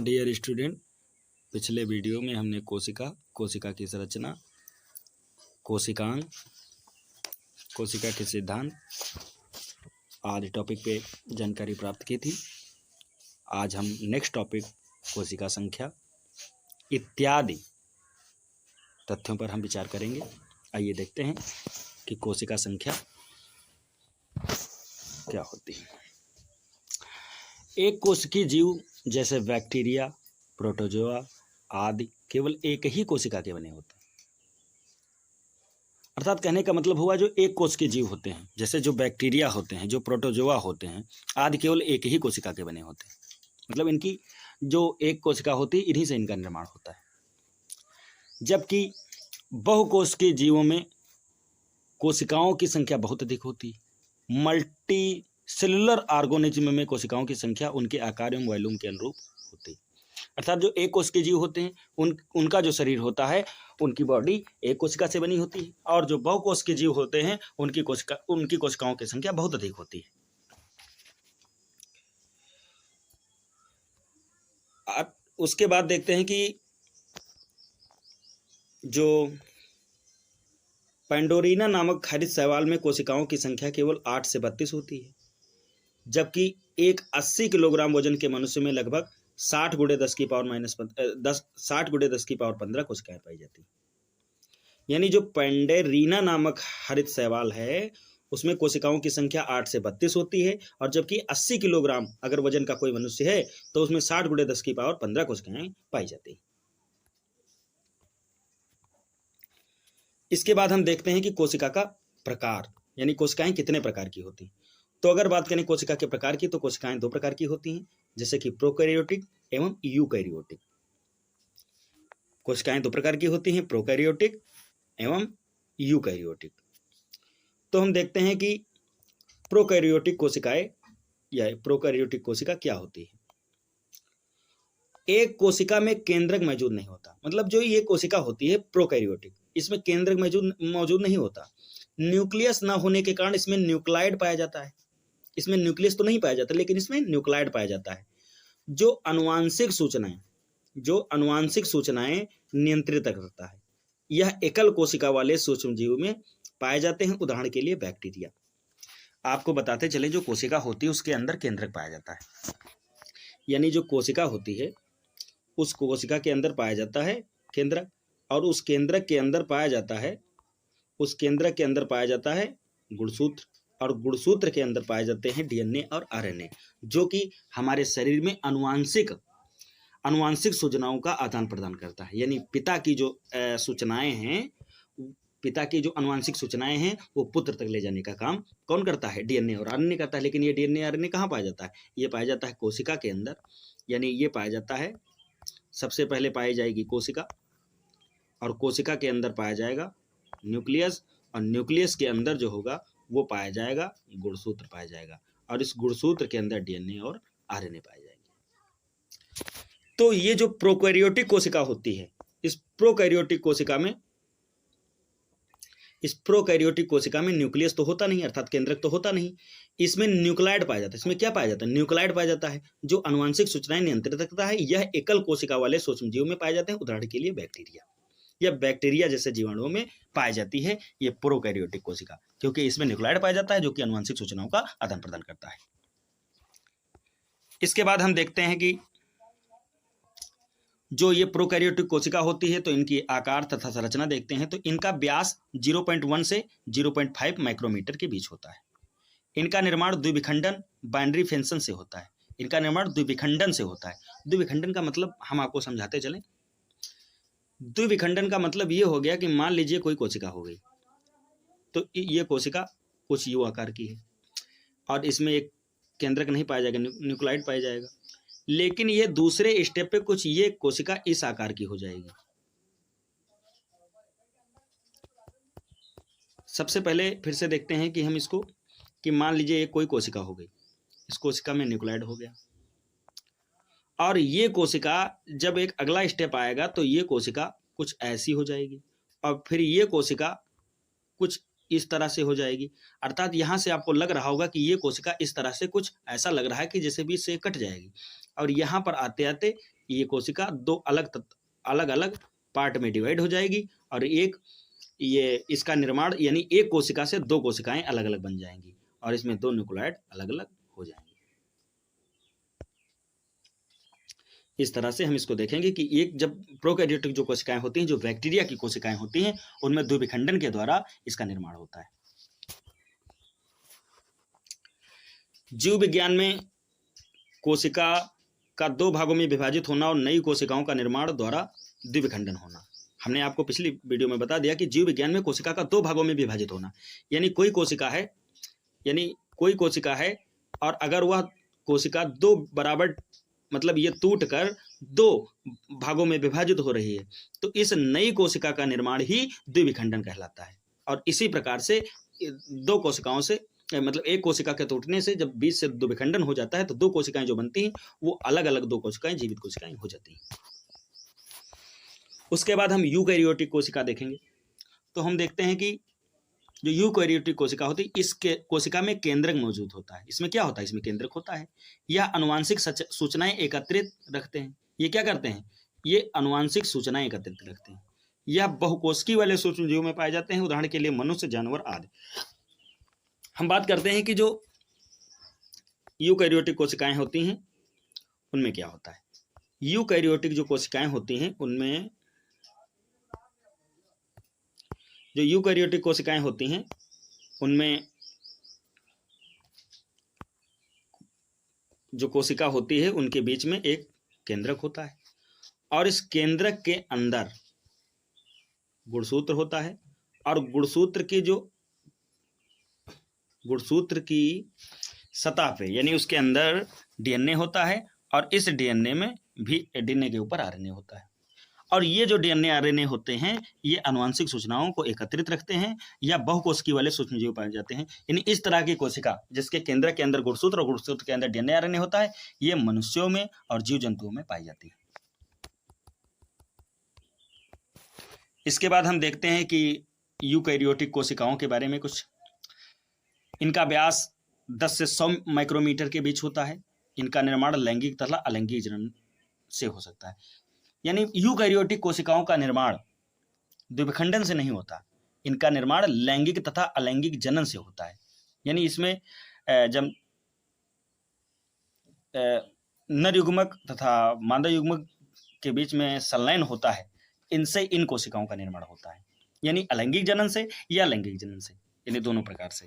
Dear student, पिछले video में हमने कोशिका की संरचना, कोशिकांग, कोशिका के सिद्धांत आदि टॉपिक पे जानकारी प्राप्त की थी। आज हम नेक्स्ट टॉपिक कोशिका संख्या इत्यादि तथ्यों पर हम विचार करेंगे। आइए देखते हैं कि कोशिका संख्या क्या होती है। एक कोशिकीय जीव जैसे बैक्टीरिया, प्रोटोजोआ आदि केवल एक ही कोशिका के बने होते हैं। अर्थात कहने का मतलब हुआ जो एक कोश के जीव होते हैं, जैसे जो बैक्टीरिया होते हैं, जो प्रोटोजोआ होते हैं आदि केवल एक ही कोशिका के बने होते हैं। मतलब इनकी जो एक कोशिका होती है, इन्हीं से इनका निर्माण होता है। जबकि बहुकोश के जीवों में कोशिकाओं की संख्या बहुत अधिक होती है। मल्टी सेलुलर ऑर्गेनिज्म में कोशिकाओं की संख्या उनके आकार एवं वॉल्यूम के अनुरूप होती है। अर्थात जो एक कोश के जीव होते हैं उनका जो शरीर होता है, उनकी बॉडी एक कोशिका से बनी होती है, और जो बहुकोश के जीव होते हैं उनकी कोशिकाओं की संख्या बहुत अधिक होती है। उसके बाद देखते हैं कि जो पेंडोरिना नामक हरित शैवाल में कोशिकाओं की संख्या केवल 8 से 32 होती है, जबकि एक 80 किलोग्राम वजन के मनुष्य में लगभग 60 × 10 की पावर 15 कोशिकाएं पाई जाती हैं। यानी जो पेंडेरीना नामक हरित शैवाल है उसमें कोशिकाओं की संख्या 8 से 32 होती है, और जबकि 80 किलोग्राम अगर वजन का कोई मनुष्य है तो उसमें 60 × 10 की पावर 15 कोशिकाएं पाई जाती हैं। इसके बाद हम देखते हैं कि कोशिका का प्रकार, यानी कोशिकाएं कितने प्रकार की होती हैं। तो अगर बात करें कोशिका के प्रकार की, तो कोशिकाएं 2 प्रकार की होती हैं, जैसे कि प्रोकैरियोटिक एवं यूकैरियोटिक। कोशिकाएं 2 प्रकार की होती हैं, प्रोकैरियोटिक एवं यूकैरियोटिक। तो हम देखते हैं कि प्रोकैरियोटिक कोशिकाएं या प्रोकैरियोटिक कोशिका क्या होती है। एक कोशिका में केंद्रक मौजूद नहीं होता। मतलब जो ये कोशिका होती है प्रोकैरियोटिक, इसमें केंद्रक मौजूद नहीं होता। न्यूक्लियस ना होने के कारण इसमें न्यूक्लाइड पाया जाता है। इसमें न्यूक्लियस तो नहीं पाया जाता, लेकिन इसमें न्यूक्लाइड पाया जाता है, जो अनुवांशिक सूचनाएं नियंत्रित करता है। यह एकल कोशिका वाले सूक्ष्म जीव में पाए जाते हैं। उदाहरण के लिए बैक्टीरिया। आपको बताते चले, जो कोशिका होती है उसके अंदर केंद्रक पाया जाता है। यानी जो कोशिका होती है उस कोशिका के अंदर पाया जाता है केंद्रक, और उस केंद्रक के अंदर पाया जाता है गुणसूत्र, और गुणसूत्र के अंदर पाए जाते हैं डीएनए और आरएनए, जो कि हमारे शरीर में अनुवांशिक सूचनाओं का आदान प्रदान करता है। यानी पिता की जो अनुवांशिक सूचनाएं हैं वो पुत्र तक ले जाने का काम कौन करता है? डीएनए और आरएनए करता है। लेकिन ये डीएनए आरएनए कहाँ पाया जाता है? ये पाया जाता है कोशिका के अंदर। यानी ये पाया जाता है, सबसे पहले पाई जाएगी कोशिका, और कोशिका के अंदर पाया जाएगा न्यूक्लियस, और न्यूक्लियस के अंदर जो होगा वो पाया जाएगा गुणसूत्र पाया जाएगा, और इस गुणसूत्र के अंदर डीएनए और आरएनए पाए जाएंगे। तो ये जो प्रोकैरियोटिक कोशिका होती है, इस प्रोकैरियोटिक कोशिका में न्यूक्लियस तो होता नहीं, अर्थात केंद्रक तो होता नहीं। इसमें न्यूक्लाइड पाया जाता है। इसमें क्या पाया जाता है? न्यूक्लाइड पाया जाता है, जो अनुवांशिक सूचनाएं नियंत्रित करता है। यह एकल कोशिका वाले सूक्ष्म जीव में पाए जाते हैं। उदाहरण के लिए बैक्टीरिया, या बैक्टीरिया जैसे जीवाणुओं में पाई जाती है ये प्रोकैरियोटिक कोशिका, क्योंकि इसमें न्यूक्लाइड पाया जाता है जो कि अनुवांशिक सूचनाओं का आदान प्रदान करता है। इसके बाद हम देखते हैं कि जो ये प्रोकैरियोटिक कोशिका होती है तो इनकी आकार तथा संरचना देखते हैं। तो इनका व्यास 0.1 से 0.5 माइक्रोमीटर के बीच होता है। इनका निर्माण द्विविखंडन बाइनरी फंक्शन से होता है। द्विविखंडन का मतलब हम आपको समझाते चलें। द्विविखंडन का मतलब ये हो गया कि मान लीजिए कोई कोशिका हो गई, तो ये कोशिका कुछ यू आकार की है, और इसमें एक केंद्रक नहीं पाया जाएगा, न्यूक्लाइड पाया जाएगा। लेकिन ये दूसरे स्टेप पे कुछ ये कोशिका इस आकार की हो जाएगी। सबसे पहले फिर से देखते हैं कि हम इसको, कि मान लीजिए कोई कोशिका हो गई, इस कोशिका में न्यूक्लाइड हो गया, और ये कोशिका जब एक अगला स्टेप आएगा तो ये कोशिका कुछ ऐसी हो जाएगी, और फिर ये कोशिका कुछ इस तरह से हो जाएगी। अर्थात यहाँ से आपको लग रहा होगा कि ये कोशिका इस तरह से कुछ ऐसा लग रहा है कि जैसे भी इससे कट जाएगी, और यहाँ पर आते आते ये कोशिका दो अलग अलग पार्ट में डिवाइड हो जाएगी और एक ये इसका निर्माण यानी एक कोशिका से दो कोशिकाएं अलग अलग बन जाएंगी और इसमें दो न्यूक्लियोइड अलग अलग हो जाएंगे। इस तरह से हम इसको देखेंगे कि एक जब प्रोकैरियोटिक जो कोशिकाएं होती हैं, जो बैक्टीरिया की कोशिकाएं होती हैं, उनमें द्विविखंडन के द्वारा इसका निर्माण होता है। जीव विज्ञान में कोशिका का दो भागों में विभाजित होना और नई कोशिकाओं का निर्माण द्वारा द्विविखंडन होना। हमने आपको पिछली वीडियो में बता दिया कि जीव विज्ञान में कोशिका का दो भागों में विभाजित होना, यानी कोई कोशिका है और अगर वह कोशिका दो बराबर मतलब ये टूट कर दो भागों में विभाजित हो रही है तो इस नई कोशिका का निर्माण ही द्विविखंडन कहलाता है। और इसी प्रकार से दो कोशिकाओं से मतलब एक कोशिका के टूटने से जब बीच से द्विविखंडन हो जाता है तो दो कोशिकाएं जो बनती हैं वो अलग अलग दो कोशिकाएं जीवित कोशिकाएं हो जाती हैं। उसके बाद हम यूकैरियोटिक कोशिका देखेंगे। तो हम देखते हैं कि जो यूकैरियोटिक कोशिका होती है इसके कोशिका में केंद्रक मौजूद होता है। इसमें क्या होता है? इसमें केंद्रक होता है। यह अनुवांशिक सूचनाएं एकत्रित रखते हैं। ये क्या करते हैं? ये अनुवांशिक सूचनाएं एकत्रित रखते हैं। यह बहुकोशिकीय वाले सूक्ष्मजीवों में पाए जाते हैं, उदाहरण के लिए मनुष्य, जानवर आदि। हम बात करते हैं कि जो यूकैरियोटिक कोशिकाएं होती हैं उनमें क्या होता है। यूकैरियोटिक जो कोशिकाएं होती हैं उनमें जो यूकैरियोटिक कोशिकाएं होती हैं उनमें जो कोशिका होती है उनके बीच में एक केंद्रक होता है और इस केंद्रक के अंदर गुणसूत्र होता है और गुणसूत्र की सतह पे यानी उसके अंदर डीएनए होता है और इस डीएनए में भी डीएनए के ऊपर आरएनए होता है। और ये जो डीएनए आरएनए होते हैं ये आनुवंशिक सूचनाओं को एकत्रित रखते हैं या बहुकोशिकीय वाले सूक्ष्मजीव पाए जाते हैं। यानी इस तरह की कोशिका जिसके केंद्र के अंदर गुणसूत्र और गुणसूत्र के अंदर डीएनए आरएनए होता है ये मनुष्यों में और जीव जंतुओं में पाई जाती है। इसके बाद हम देखते हैं कि यूकैरियोटिक कोशिकाओं के बारे में कुछ। इनका व्यास 10 से 100 माइक्रोमीटर के बीच होता है। इनका निर्माण लैंगिक तथा अलैंगिक जनन से हो सकता है। यानी यूकैरियोटिक कोशिकाओं का निर्माण द्विविखंडन से नहीं होता, इनका निर्माण लैंगिक तथा अलैंगिक जनन से होता है। यानी इसमें जब नर युग्मक तथा मादा युग्मक के बीच में संलयन होता है इनसे इन कोशिकाओं का निर्माण होता है, यानी अलैंगिक जनन से या लैंगिक जनन से, यानी दोनों प्रकार से।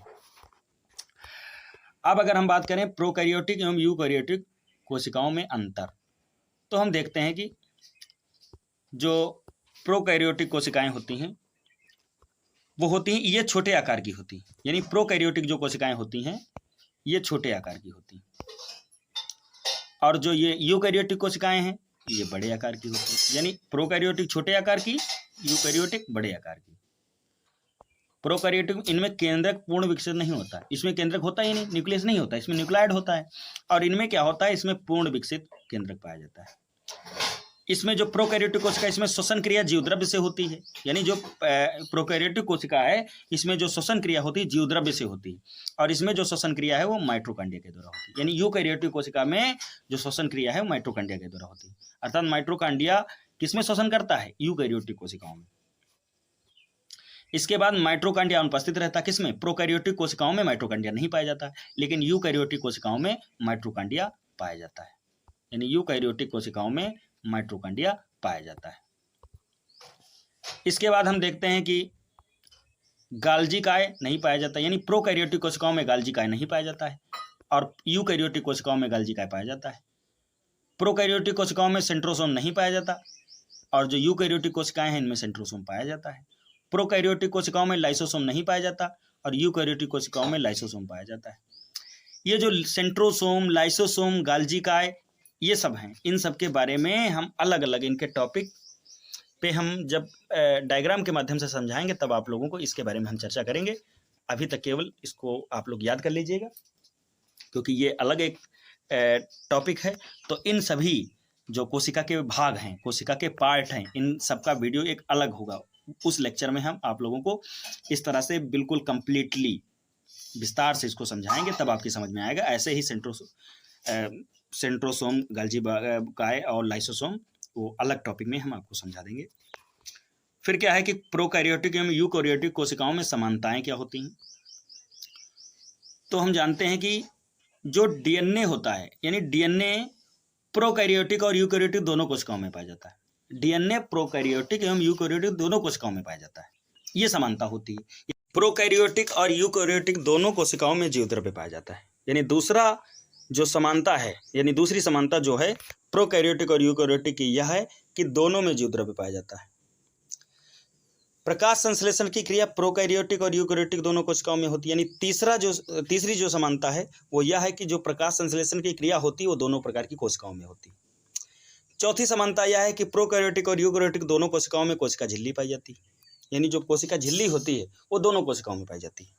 अब अगर हम बात करें प्रोकैरियोटिक एवं यूकैरियोटिक कोशिकाओं में अंतर, तो हम देखते हैं कि जो प्रोकैरियोटिक कोशिकाएं होती हैं वो होती हैं ये छोटे आकार की होती हैं। यानी प्रोकैरियोटिक जो कोशिकाएं होती हैं ये छोटे आकार की होती हैं और जो ये यूकैरियोटिक कोशिकाएं हैं ये बड़े आकार की होती हैं। यानी प्रोकैरियोटिक छोटे आकार की, यूकैरियोटिक बड़े आकार की। प्रोकैरियोटिक इनमें केंद्रक पूर्ण विकसित नहीं होता, इसमें केंद्रक होता ही नहीं, न्यूक्लियस नहीं होता, इसमें न्यूक्लाइड होता है। और इनमें क्या होता है? इसमें पूर्ण विकसित केंद्रक पाया जाता है। इसमें जो प्रोकैरियोटिक कोशिका इसमें श्वसन क्रिया जीवद्रव्य से होती है। यानी जो प्रोकैरियोटिक कोशिका है इसमें जो श्वसन क्रिया होती है जीवद्रव्य से होती है और इसमें जो श्वसन क्रिया है वो माइटोकॉन्ड्रिया के द्वारा होती है। यानी यूकैरियोटिक कोशिका में जो श्वसन क्रिया है वो माइटोकॉन्ड्रिया के द्वारा होती है। अर्थात माइटोकॉन्ड्रिया किसमें श्वसन करता है? यूकैरियोटिक कोशिकाओं में। इसके बाद माइटोकॉन्ड्रिया अनुपस्थित रहता है किसमें? प्रोकैरियोटिक कोशिकाओं में माइटोकॉन्ड्रिया नहीं पाया जाता है, लेकिन यूकैरियोटिक कोशिकाओं में माइटोकॉन्ड्रिया पाया जाता है। यानी यूकैरियोटिक कोशिकाओं में माइटोकॉन्ड्रिया पाया जाता है। इसके बाद हम देखते हैं कि गाल्जी काय नहीं पाया जाता, यानी प्रोकैरियोटिक कोशिकाओं में गाल्जी काय नहीं पाया जाता है और यूकैरियोटिक कोशिकाओं में गाल्जी काय पाया जाता है। प्रोकैरियोटिक कोशिकाओं में सेंट्रोसोम नहीं पाया जाता और जो यूकैरियोटिक कोशिकाएं हैं इनमें सेंट्रोसोम पाया जाता है। प्रोकैरियोटिक कोशिकाओं में लाइसोसोम नहीं पाया जाता और यूकैरियोटिक कोशिकाओं में लाइसोसोम पाया जाता है। ये जो सेंट्रोसोम, लाइसोसोम, गाल्जी काय ये सब हैं, इन सब के बारे में हम अलग अलग इनके टॉपिक पे हम जब डायग्राम के माध्यम से समझाएंगे तब आप लोगों को इसके बारे में हम चर्चा करेंगे। अभी तक केवल इसको आप लोग याद कर लीजिएगा क्योंकि ये अलग एक टॉपिक है। तो इन सभी जो कोशिका के भाग हैं, कोशिका के पार्ट हैं, इन सबका वीडियो एक अलग होगा। उस लेक्चर में हम आप लोगों को इस तरह से बिल्कुल कंप्लीटली विस्तार से इसको समझाएंगे, तब आपकी समझ में आएगा। ऐसे ही सेंट्रोसोम, गाल्जी काय और लाइसोसोम, वो अलग टॉपिक में हम आपको समझा देंगे। फिर क्या है कि प्रोकैरियोटिक एवं यूकैरियोटिक कोशिकाओं में समानताएं क्या होती हैं। तो हम जानते हैं कि जो डीएनए होता है, यानी डीएनए प्रोकैरियोटिक और यूकैरियोटिक दोनों कोशिकाओं में पाया जाता है। डीएनए प्रोकैरियोटिक एवं यूकैरियोटिक दोनों कोशिकाओं में पाया जाता है, ये समानता होती है। प्रोकैरियोटिक और यूकैरियोटिक दोनों कोशिकाओं में जीव द्रव्य पाया जाता है। यानी दूसरा जो समानता है, यानी दूसरी समानता जो है प्रोकैरियोटिक और यूकैरियोटिक की, यह है कि दोनों में जीव द्रव्य पाया जाता है। प्रकाश संश्लेषण की क्रिया प्रोकैरियोटिक और यूकैरियोटिक दोनों कोशिकाओं में होती है। यानी तीसरी जो समानता है वो यह है कि जो प्रकाश संश्लेषण की क्रिया होती है वो दोनों प्रकार की कोशिकाओं में होती है। चौथी समानता यह है कि प्रोकैरियोटिक और यूकैरियोटिक दोनों कोशिकाओं में कोशिका झिल्ली पाई जाती है। यानी जो कोशिका झिल्ली होती है वो दोनों कोशिकाओं में पाई जाती है।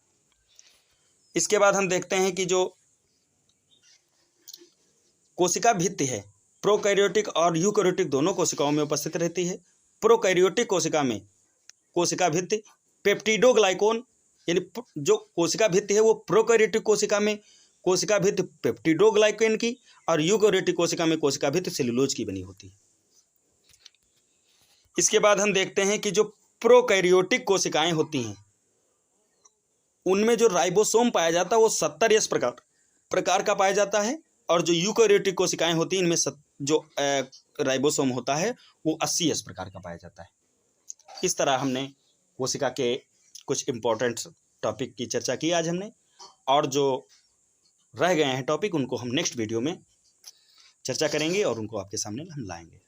इसके बाद हम देखते हैं कि जो कोशिका भित्ति है प्रोकैरियोटिक और यूकैरियोटिक दोनों कोशिकाओं में उपस्थित रहती है। प्रोकैरियोटिक कोशिका में कोशिका भित्ति पेप्टिडोग्लाइकोन, यानी जो कोशिका भित्ति है वो प्रोकैरियोटिक कोशिका में कोशिका भित्ति पेप्टिडोग्लाइकोन की और यूकैरियोटिक कोशिका में कोशिका भित्ति सेलुलोज की बनी होती है। इसके बाद हम देखते हैं कि जो प्रोकैरियोटिक कोशिकाएं होती हैं उनमें जो राइबोसोम पाया जाता है वो 70S प्रकार का पाया जाता है, और जो यूकैरियोटिक कोशिकाएं होती हैं इनमें जो राइबोसोम होता है वो 80S प्रकार का पाया जाता है। इस तरह हमने कोशिका के कुछ इम्पोर्टेंट टॉपिक की चर्चा की आज हमने, और जो रह गए हैं टॉपिक उनको हम नेक्स्ट वीडियो में चर्चा करेंगे और उनको आपके सामने हम लाएंगे।